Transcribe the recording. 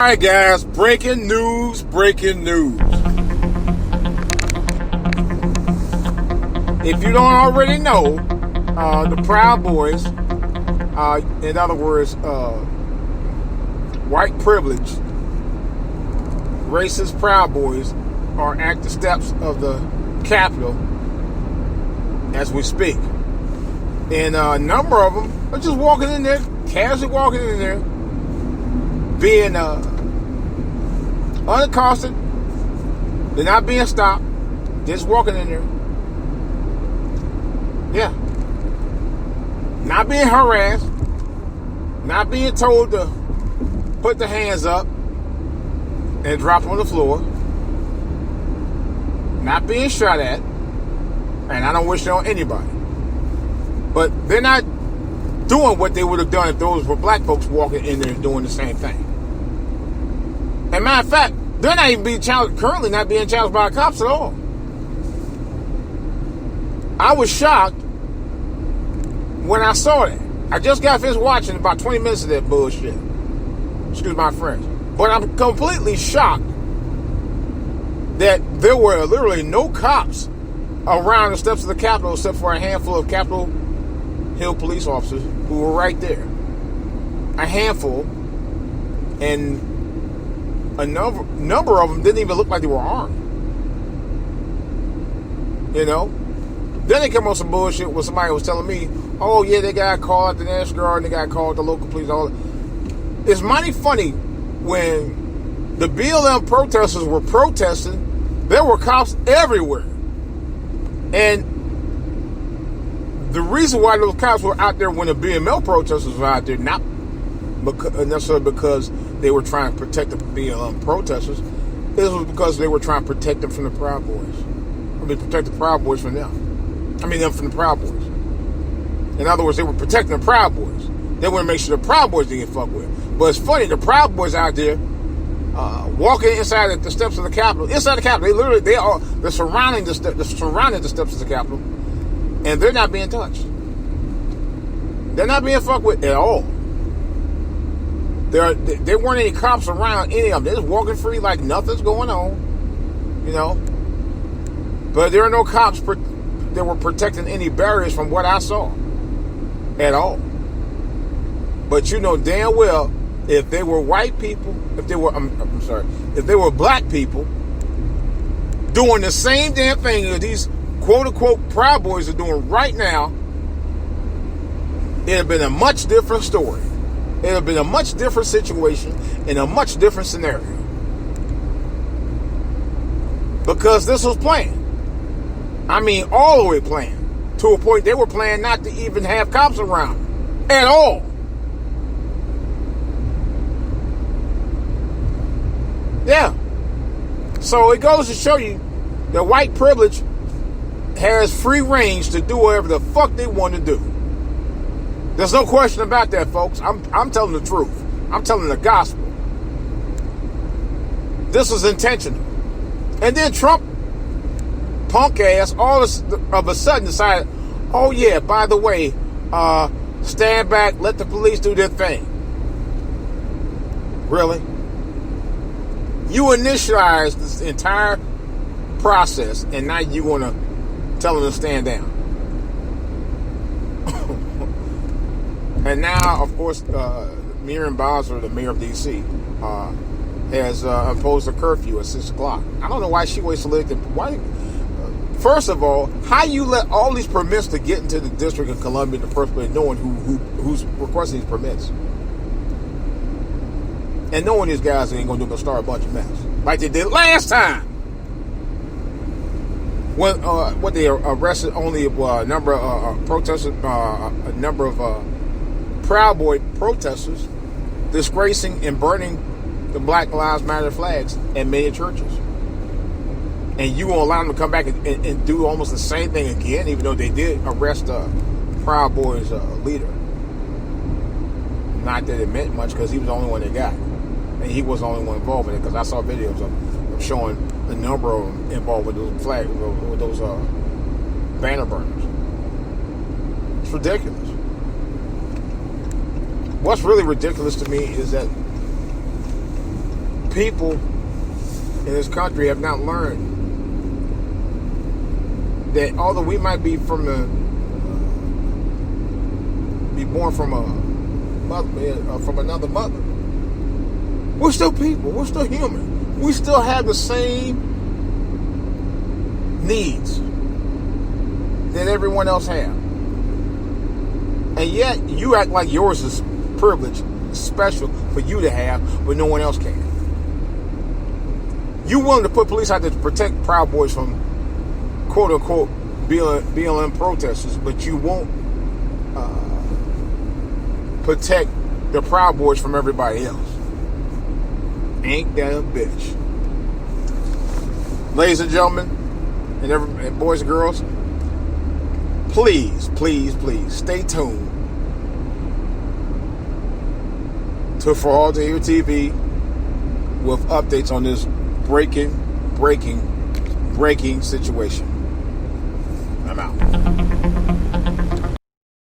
All right, guys, breaking news. If you don't already know, the Proud Boys, in other words, white privilege, racist Proud Boys, are at the steps of the Capitol as we speak. And a number of them are just walking in there, casually walking in there, being unaccosted. They're not being stopped, just walking in there. Yeah. Not being harassed, not being told to put the hands up and drop on the floor, not being shot at, and I don't wish it on anybody. But they're not doing what they would have done if those were black folks walking in there doing the same thing. And matter of fact, they're not even being challenged, currently not being challenged by the cops at all. I was shocked when I saw that. I just got finished watching about 20 minutes of that bullshit. Excuse my French. But I'm completely shocked that there were literally no cops around the steps of the Capitol except for a handful of Capitol Hill police officers who were right there. A handful. And a number of them didn't even look like they were armed. You know? Then they come on some bullshit where somebody was telling me, oh yeah, they got called at the National Guard and they got called the local police. All that. It's mighty funny when the BLM protesters were protesting, there were cops everywhere. And the reason why those cops were out there when the BML protesters were out there, not necessarily because they were trying to protect the BLM protesters, it was because they were trying to protect them from the Proud Boys. I mean, protect the Proud Boys from them. I mean, them from the Proud Boys. In other words, they were protecting the Proud Boys. They wanted to make sure the Proud Boys didn't get fucked with. But it's funny, the Proud Boys out there walking inside the steps of the Capitol. Inside the Capitol, they're surrounding the steps of the Capitol, and they're not being touched. They're not being fucked with at all. There weren't any cops around any of them. They're just walking free like nothing's going on, you know. But there are no cops that were protecting any barriers from what I saw at all. But you know damn well, if they were white people, if they were black people doing the same damn thing that these quote-unquote Proud Boys are doing right now, it'd have been a much different story. It'd have been a much different situation in a much different scenario. Because this was planned. I mean, all the way planned. To a point they were planning not to even have cops around at all. Yeah. So it goes to show you that white privilege has free range to do whatever the fuck they want to do. There's no question about that, folks. I'm telling the truth. I'm telling the gospel. This was intentional. And then Trump, punk ass, all of a sudden decided, oh yeah, by the way, stand back, let the police do their thing. Really? You initialized this entire process, and now you want to tell them to stand down. And now, of course, Miriam Bowser, the mayor of D.C., has imposed a curfew at 6 o'clock. I don't know why she was selected. Why? First of all, how you let all these permits to get into the District of Columbia in the first place, knowing who's requesting these permits? And knowing these guys ain't going to start a bunch of mess. Like they did last time. When they arrested only a number of protesters, a number of Proud Boy protesters disgracing and burning the Black Lives Matter flags in many churches. And you won't allow them to come back and do almost the same thing again, even though they did arrest Proud Boy's leader. Not that it meant much, because he was the only one they got. And he was the only one involved in it, because I saw videos of showing the number of them involved with those flags, with those banner burners. It's ridiculous. What's really ridiculous to me is that people in this country have not learned that although we might be born from another mother, we're still people. We're still human. We still have the same needs that everyone else have. And yet, you act like yours is privileged, special for you to have, but no one else can. You willing to put police out there to protect Proud Boys from quote-unquote BLM protesters, but you won't protect the Proud Boys from everybody else. Ain't that a bitch? Ladies and gentlemen, and boys and girls, please, please, please stay tuned to For All to Hear TV with updates on this breaking situation.